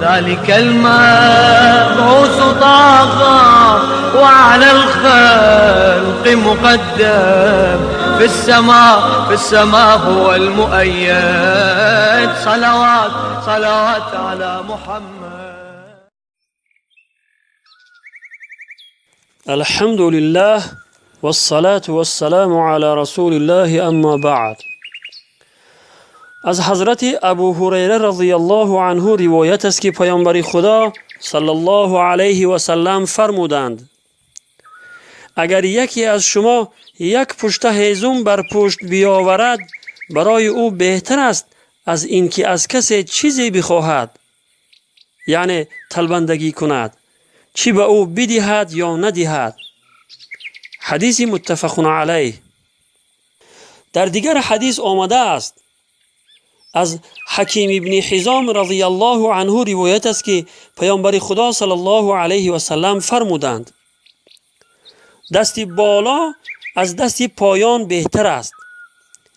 ذلك المبعوث طاغى وعلى الخلق مقدم في السماء هو المؤيد صلوات على محمد. الحمد لله والصلاة والسلام على رسول الله اما بعد. از حضرت ابو هریره رضی الله عنه روایت است که پیامبر خدا صلی الله علیه و سلم فرمودند: اگر یکی از شما یک پشت هیزم بر پشت بیاورد برای او بهتر است از اینکه از کسی چیزی بخواهد، یعنی طلبندگی کند، چی به او بدهد یا ندهد. حدیث متفق علیه. در دیگر حدیث آمده است از حکیم ابن حزام رضی الله عنه روایت است که پیامبر خدا صلی الله علیه و سلم فرمودند: دست بالا از دست پایان بهتر است،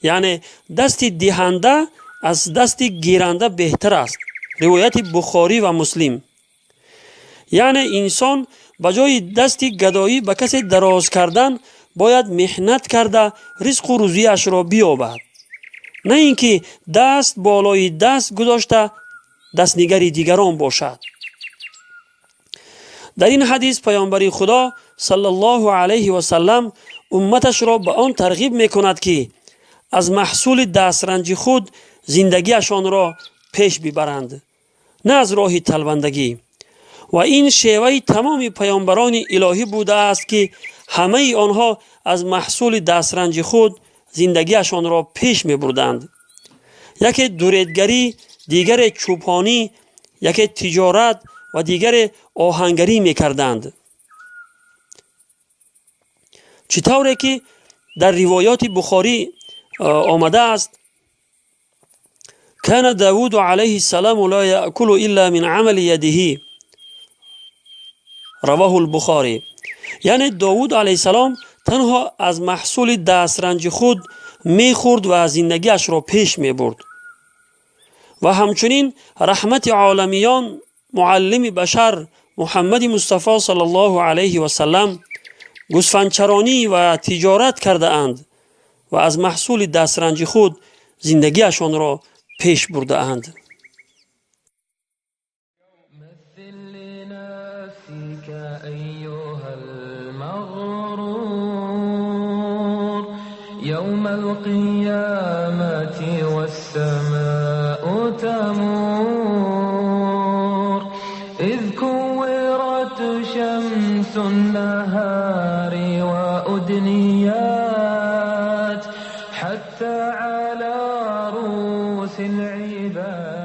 یعنی دست دهنده از دست گیرنده بهتر است. روایت بخاری و مسلم. یعنی انسان بجای دست گدایی به کسی دراز کردن باید محنت کرده رزق و روزیش را بیابد، نه اینکه دست بالای دست گذاشته دستنگر دیگران باشد. در این حدیث پیامبر خدا صلی الله علیه و سلم امتش را به آن ترغیب میکند که از محصول دسترنج خود زندگیشان را پیش ببرند، نه از راه طلبندگی. و این شیوه تمام پیامبران الهی بوده است که همه آنها از محصول دسترنج خود زندگیشان را پیش می بردند. یکی دوریدگری، دیگر چوپانی، یکی تجارت و دیگر آهنگری می کردند. چطوره که در روایات بخاری آمده است: کان داوود علیه السلام لا یأکل الا من عمل یده. رواه البخاری. یعنی داوود علیه السلام تنها از محصول دسترنج خود میخورد و زندگیش را پیش میبرد. و همچنین رحمت عالمیان معلم بشر محمد مصطفی صلی الله علیه و سلم گوسفندچرانی و تجارت کرده اند و از محصول دسترنج خود زندگیشان را پیش برده اند. يوم القيامة والسماء تمور إذ كورت شمس النهار وأدنيات حتى على رؤوس العباد